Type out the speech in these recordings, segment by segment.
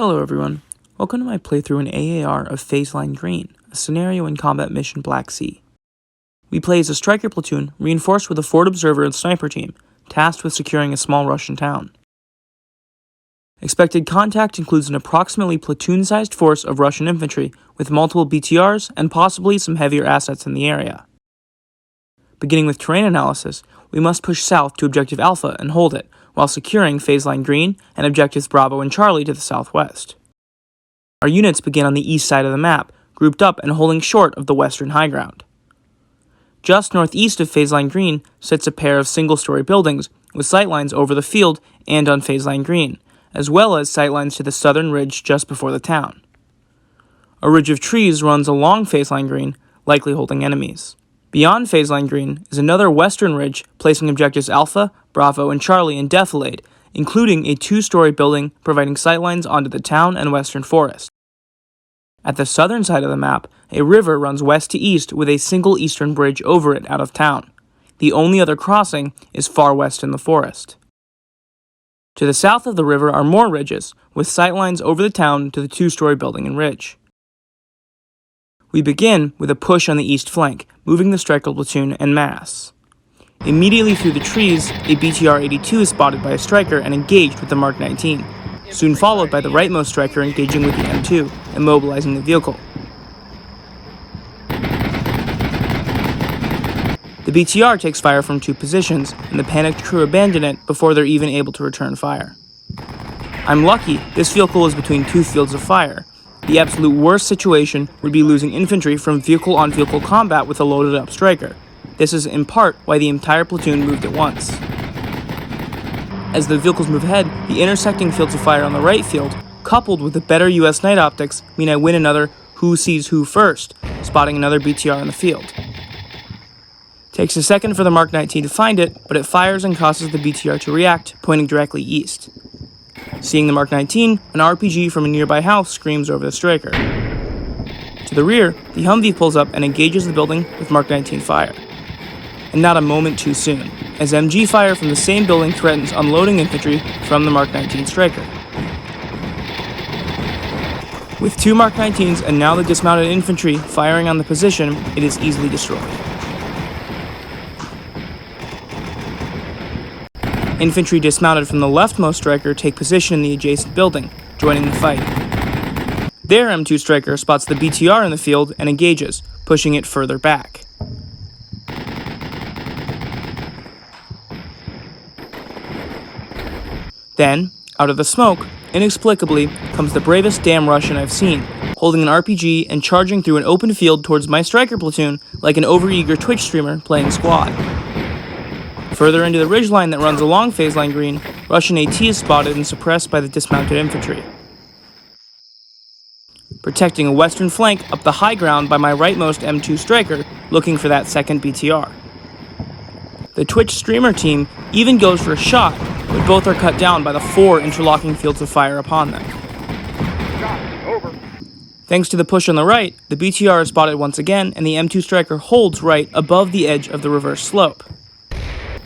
Hello everyone, welcome to my playthrough in AAR of Phase Line Green, a scenario in Combat Mission Black Sea. We play as a striker platoon reinforced with a forward observer and sniper team, tasked with securing a small Russian town. Expected contact includes an approximately platoon-sized force of Russian infantry with multiple BTRs and possibly some heavier assets in the area. Beginning with terrain analysis, we must push south to Objective Alpha and hold it, while securing Phase Line Green and Objectives Bravo and Charlie to the southwest. Our units begin on the east side of the map, grouped up and holding short of the western high ground. Just northeast of Phase Line Green sits a pair of single-story buildings with sightlines over the field and on Phase Line Green, as well as sightlines to the southern ridge just before the town. A ridge of trees runs along Phase Line Green, likely holding enemies. Beyond Phase Line Green is another western ridge placing Objectives Alpha, Bravo, and Charlie in defilade, including a two-story building providing sightlines onto the town and western forest. At the southern side of the map, a river runs west to east with a single eastern bridge over it out of town. The only other crossing is far west in the forest. To the south of the river are more ridges, with sightlines over the town to the two-story building and ridge. We begin with a push on the east flank, moving the striker platoon en masse. Immediately through the trees, a BTR-82 is spotted by a striker and engaged with the Mark 19, soon followed by the rightmost striker engaging with the M2, immobilizing the vehicle. The BTR takes fire from two positions, and the panicked crew abandon it before they're even able to return fire. I'm lucky this vehicle is between two fields of fire. The absolute worst situation would be losing infantry from vehicle-on-vehicle combat with a loaded-up striker. This is in part why the entire platoon moved at once. As the vehicles move ahead, the intersecting fields of fire on the right field, coupled with the better US night optics, mean I win another who sees who first, spotting another BTR in the field. Takes a second for the Mark 19 to find it, but it fires and causes the BTR to react, pointing directly east. Seeing the Mark 19, an RPG from a nearby house screams over the striker. To the rear, the Humvee pulls up and engages the building with Mark 19 fire. And not a moment too soon, as MG fire from the same building threatens unloading infantry from the Mark 19 striker. With two Mark 19s and now the dismounted infantry firing on the position, it is easily destroyed. Infantry dismounted from the leftmost striker take position in the adjacent building, joining the fight. Their M2 striker spots the BTR in the field and engages, pushing it further back. Then, out of the smoke, inexplicably, comes the bravest damn Russian I've seen, holding an RPG and charging through an open field towards my striker platoon like an overeager Twitch streamer playing squad. Further into the ridgeline that runs along Phase Line Green, Russian AT is spotted and suppressed by the dismounted infantry. Protecting a western flank up the high ground by my rightmost M2 striker, looking for that second BTR. The Twitch streamer team even goes for a shot, but both are cut down by the four interlocking fields of fire upon them. Over. Thanks to the push on the right, the BTR is spotted once again, and the M2 striker holds right above the edge of the reverse slope.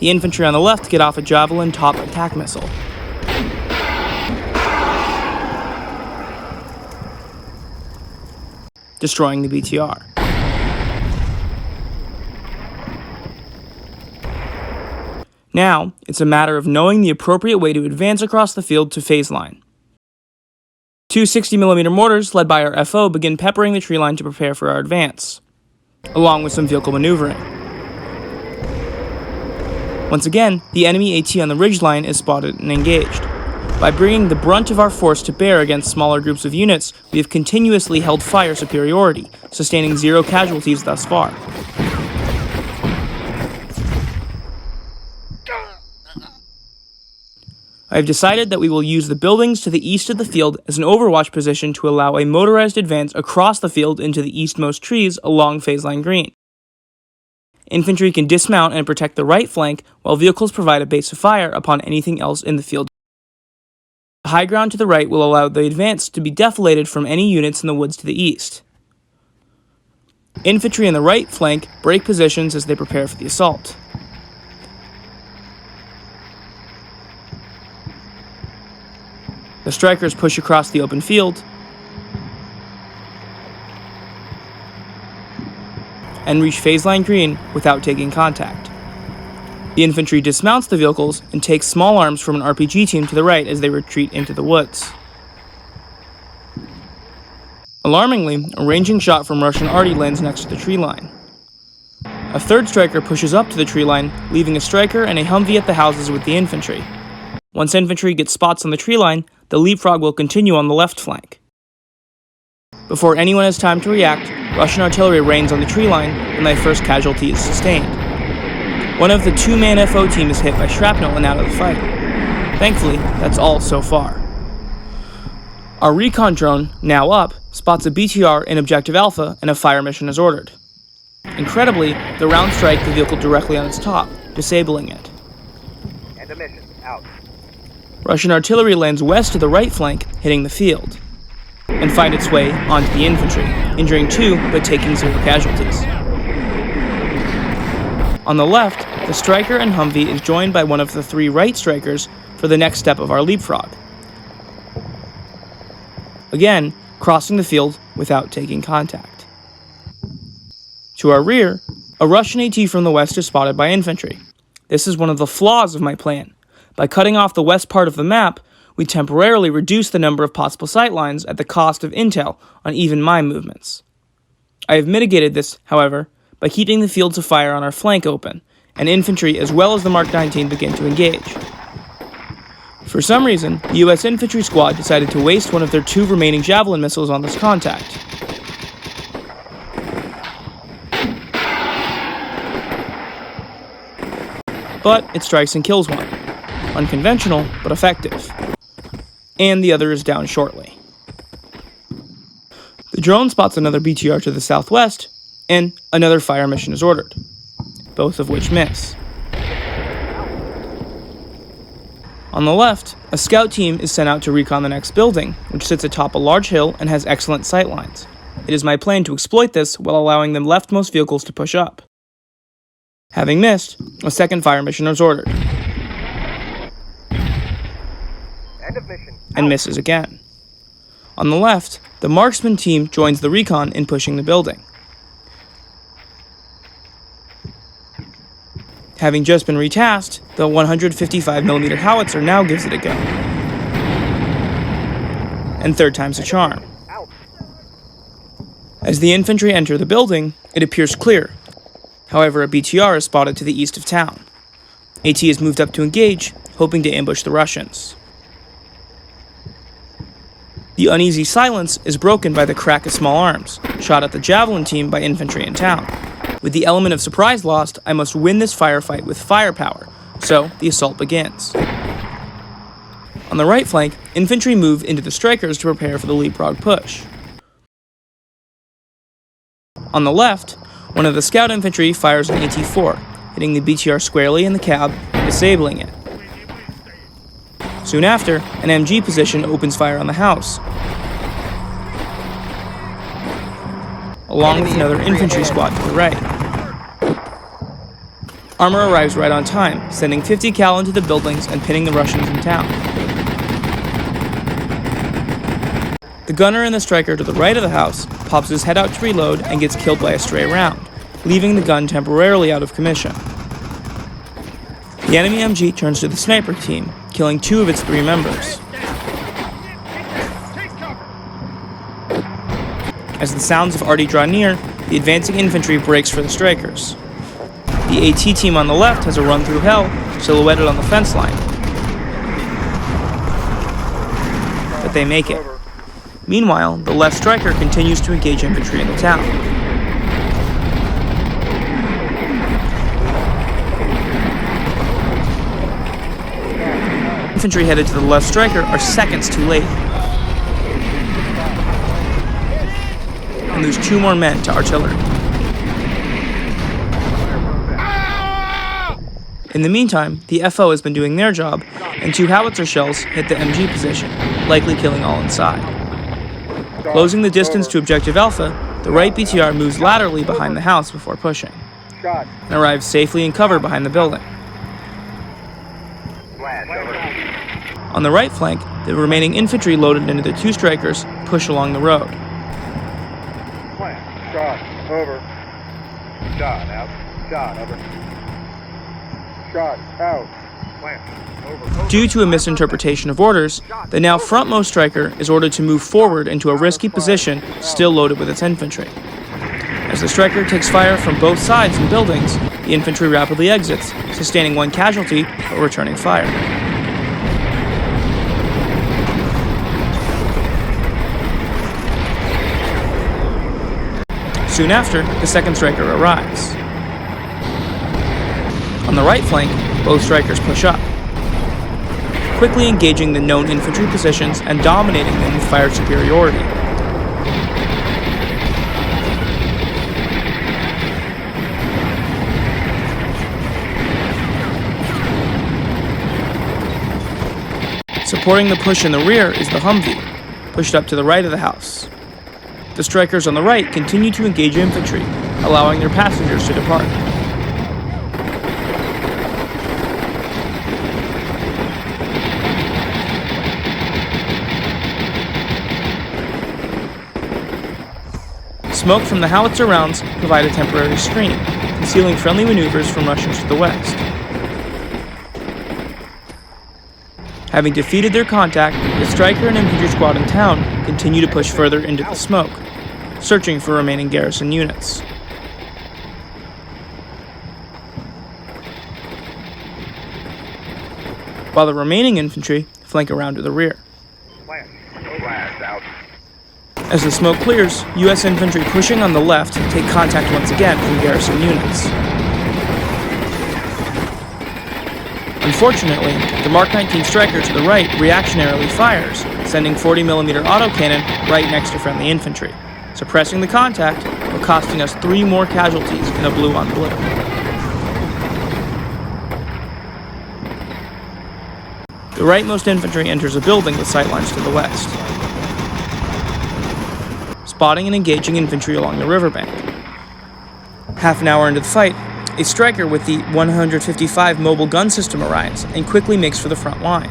The infantry on the left get off a Javelin top attack missile. Destroying the BTR. Now, it's a matter of knowing the appropriate way to advance across the field to phase line. Two 60mm mortars, led by our FO, begin peppering the tree line to prepare for our advance, along with some vehicle maneuvering. Once again, the enemy AT on the ridgeline is spotted and engaged. By bringing the brunt of our force to bear against smaller groups of units, we have continuously held fire superiority, sustaining 0 casualties thus far. I have decided that we will use the buildings to the east of the field as an overwatch position to allow a motorized advance across the field into the eastmost trees along Phase Line Green. Infantry can dismount and protect the right flank, while vehicles provide a base of fire upon anything else in the field. The high ground to the right will allow the advance to be defilated from any units in the woods to the east. Infantry in the right flank break positions as they prepare for the assault. The strikers push across the open field and reach phase line green without taking contact. The infantry dismounts the vehicles and takes small arms from an RPG team to the right as they retreat into the woods. Alarmingly, a ranging shot from Russian arty lands next to the tree line. A third striker pushes up to the tree line, leaving a striker and a Humvee at the houses with the infantry. Once infantry gets spots on the tree line, the leapfrog will continue on the left flank. Before anyone has time to react, Russian artillery rains on the tree line, and my first casualty is sustained. One of the two-man FO team is hit by shrapnel and out of the fight. Thankfully, that's all so far. Our recon drone, now up, spots a BTR in Objective Alpha and a fire mission is ordered. Incredibly, the rounds strike the vehicle directly on its top, disabling it. End of mission. Out. Russian artillery lands west of the right flank, hitting the field, and find its way onto the infantry, injuring 2 but taking 0 casualties. On the left, the striker and Humvee is joined by one of the 3 right strikers for the next step of our leapfrog. Again, crossing the field without taking contact. To our rear, a Russian AT from the west is spotted by infantry. This is one of the flaws of my plan. By cutting off the west part of the map, we temporarily reduce the number of possible sightlines at the cost of intel on even my movements. I have mitigated this, however, by keeping the fields of fire on our flank open, and infantry as well as the Mark 19 begin to engage. For some reason, the US infantry squad decided to waste one of their 2 remaining Javelin missiles on this contact. But it strikes and kills one. Unconventional, but effective. And the other is down shortly. The drone spots another BTR to the southwest, and another fire mission is ordered, both of which miss. On the left, a scout team is sent out to recon the next building, which sits atop a large hill and has excellent sight lines. It is my plan to exploit this while allowing the leftmost vehicles to push up. Having missed, a second fire mission is ordered, End of mission. and misses again. On the left, the marksman team joins the recon in pushing the building. Having just been retasked, the 155mm howitzer now gives it a go. And third time's a charm. Out. As the infantry enter the building, it appears clear. However, a BTR is spotted to the east of town. AT is moved up to engage, hoping to ambush the Russians. The uneasy silence is broken by the crack of small arms, shot at the Javelin team by infantry in town. With the element of surprise lost, I must win this firefight with firepower, so the assault begins. On the right flank, infantry move into the strikers to prepare for the leapfrog push. On the left, one of the scout infantry fires an AT-4, hitting the BTR squarely in the cab and disabling it. Soon after, an MG position opens fire on the house, along with another infantry squad to the right. Armor arrives right on time, sending 50 cal into the buildings and pinning the Russians in town. The gunner and the striker to the right of the house pops his head out to reload and gets killed by a stray round, leaving the gun temporarily out of commission. The enemy MG turns to the sniper team, killing 2 of its 3 members. As the sounds of arty draw near, the advancing infantry breaks for the strikers. The AT team on the left has a run through hell, silhouetted on the fence line. But they make it. Meanwhile, the left striker continues to engage infantry in the town. Infantry headed to the left striker are seconds too late, and lose 2 more men to artillery. In the meantime, the FO has been doing their job, and 2 howitzer shells hit the MG position, likely killing all inside. Closing the distance to Objective Alpha, the right BTR moves laterally behind the house before pushing, and arrives safely in cover behind the building. On the right flank, the remaining infantry loaded into the two strikers push along the road. Plant. Shot. Over. Shot. Out. Shot. Over. Shot. Out. Plant. Over. Due to a misinterpretation of orders, the now frontmost striker is ordered to move forward into a risky position still loaded with its infantry. As the striker takes fire from both sides and buildings, the infantry rapidly exits, sustaining one casualty but returning fire. Soon after, the second striker arrives. On the right flank, both strikers push up, quickly engaging the known infantry positions and dominating them with fire superiority. Supporting the push in the rear is the Humvee, pushed up to the right of the house. The strikers on the right continue to engage infantry, allowing their passengers to depart. Smoke from the howitzer rounds provide a temporary screen, concealing friendly maneuvers from Russians to the west. Having defeated their contact, the striker and infantry squad in town continue to push further into the smoke, searching for remaining garrison units. While the remaining infantry flank around to the rear. Plant. Blast. Out. As the smoke clears, U.S. infantry pushing on the left take contact once again from garrison units. Unfortunately, the Mark 19 striker to the right reactionarily fires, sending 40mm autocannon right next to friendly infantry, suppressing the contact but costing us 3 more casualties in a blue-on-blue. The rightmost infantry enters a building with sightlines to the west, spotting and engaging infantry along the riverbank. Half an hour into the fight, a striker with the 155 mobile gun system arrives and quickly makes for the front line.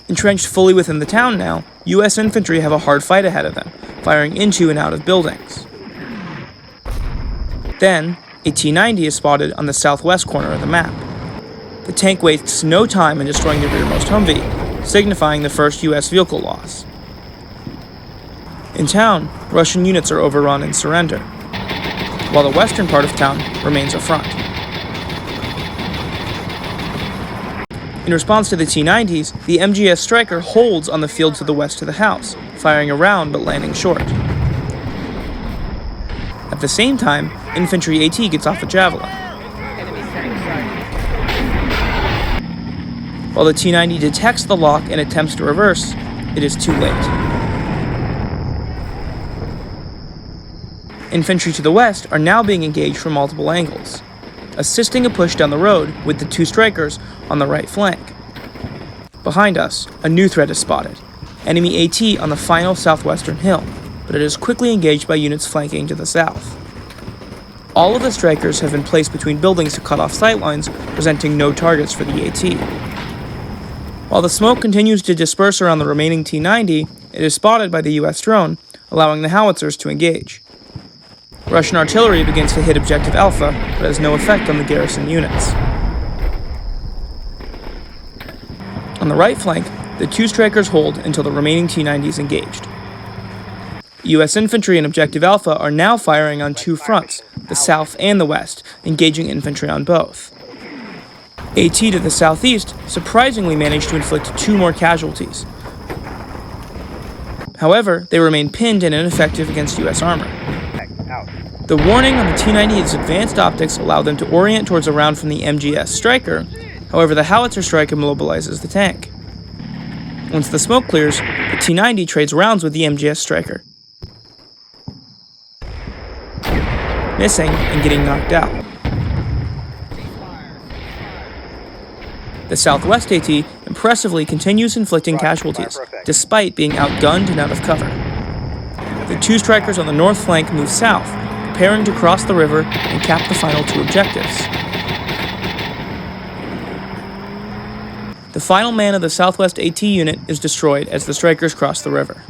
Entrenched fully within the town now, U.S. infantry have a hard fight ahead of them, firing into and out of buildings. Then, a T-90 is spotted on the southwest corner of the map. The tank wastes no time in destroying the rearmost Humvee, signifying the first U.S. vehicle loss. In town, Russian units are overrun and surrender, while the western part of town remains a front. In response to the T-90s, the MGS Striker holds on the field to the west of the house, firing around but landing short. At the same time, infantry AT gets off a Javelin. While the T-90 detects the lock and attempts to reverse, it is too late. Infantry to the west are now being engaged from multiple angles, assisting a push down the road with the 2 strikers on the right flank. Behind us, a new threat is spotted, enemy AT on the final southwestern hill, but it is quickly engaged by units flanking to the south. All of the strikers have been placed between buildings to cut off sightlines, presenting no targets for the AT. While the smoke continues to disperse around the remaining T-90, it is spotted by the U.S. drone, allowing the howitzers to engage. Russian artillery begins to hit Objective Alpha, but has no effect on the garrison units. On the right flank, the 2 strikers hold until the remaining T-90 is engaged. U.S. infantry and Objective Alpha are now firing on 2 fronts, the south and the west, engaging infantry on both. AT to the southeast surprisingly managed to inflict 2 more casualties. However, they remain pinned and ineffective against U.S. armor. The warning on the T-90's advanced optics allowed them to orient towards a round from the MGS Striker. However, the howitzer strike immobilizes the tank. Once the smoke clears, the T-90 trades rounds with the MGS Striker, missing and getting knocked out. The Southwest AT impressively continues inflicting casualties, despite being outgunned and out of cover. The 2 strikers on the north flank move south, preparing to cross the river and cap the final 2 objectives. The final man of the Southwest AT unit is destroyed as the strikers cross the river.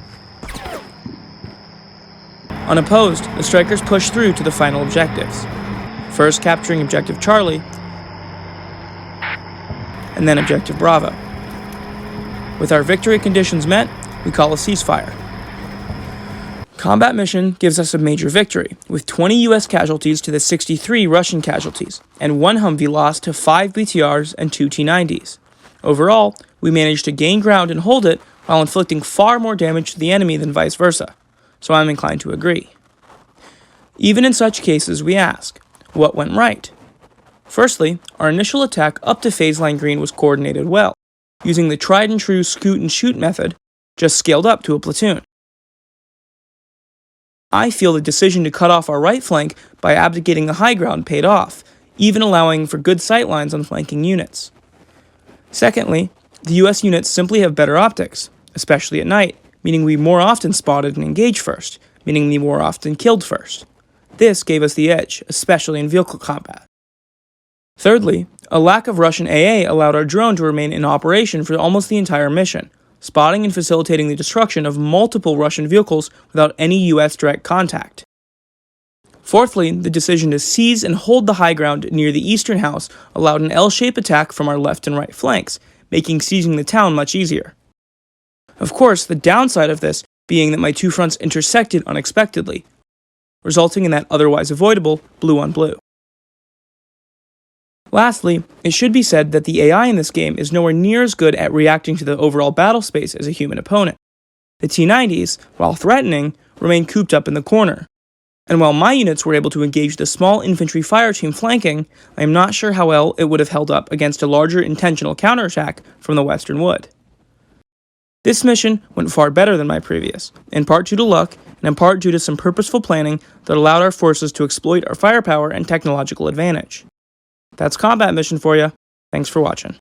Unopposed, the strikers push through to the final objectives, first capturing Objective Charlie, and then Objective Bravo. With our victory conditions met, we call a ceasefire. Combat mission gives us a major victory, with 20 US casualties to the 63 Russian casualties, and 1 Humvee lost to 5 BTRs and 2 T-90s. Overall, we managed to gain ground and hold it while inflicting far more damage to the enemy than vice versa, so I'm inclined to agree. Even in such cases, we ask, what went right? Firstly, our initial attack up to phase line green was coordinated well, using the tried and true scoot and shoot method, just scaled up to a platoon. I feel the decision to cut off our right flank by abdicating the high ground paid off, even allowing for good sight lines on flanking units. Secondly, the US units simply have better optics, especially at night, meaning we more often spotted and engaged first, meaning we more often killed first. This gave us the edge, especially in vehicle combat. Thirdly, a lack of Russian AA allowed our drone to remain in operation for almost the entire mission, spotting and facilitating the destruction of multiple Russian vehicles without any US direct contact. Fourthly, the decision to seize and hold the high ground near the eastern house allowed an L-shaped attack from our left and right flanks, making seizing the town much easier. Of course, the downside of this being that my two fronts intersected unexpectedly, resulting in that otherwise avoidable blue-on-blue. Lastly, it should be said that the AI in this game is nowhere near as good at reacting to the overall battle space as a human opponent. The T-90s, while threatening, remain cooped up in the corner. And while my units were able to engage the small infantry fire team flanking, I am not sure how well it would have held up against a larger intentional counterattack from the western wood. This mission went far better than my previous, in part due to luck, and in part due to some purposeful planning that allowed our forces to exploit our firepower and technological advantage. That's combat mission for you. Thanks for watching.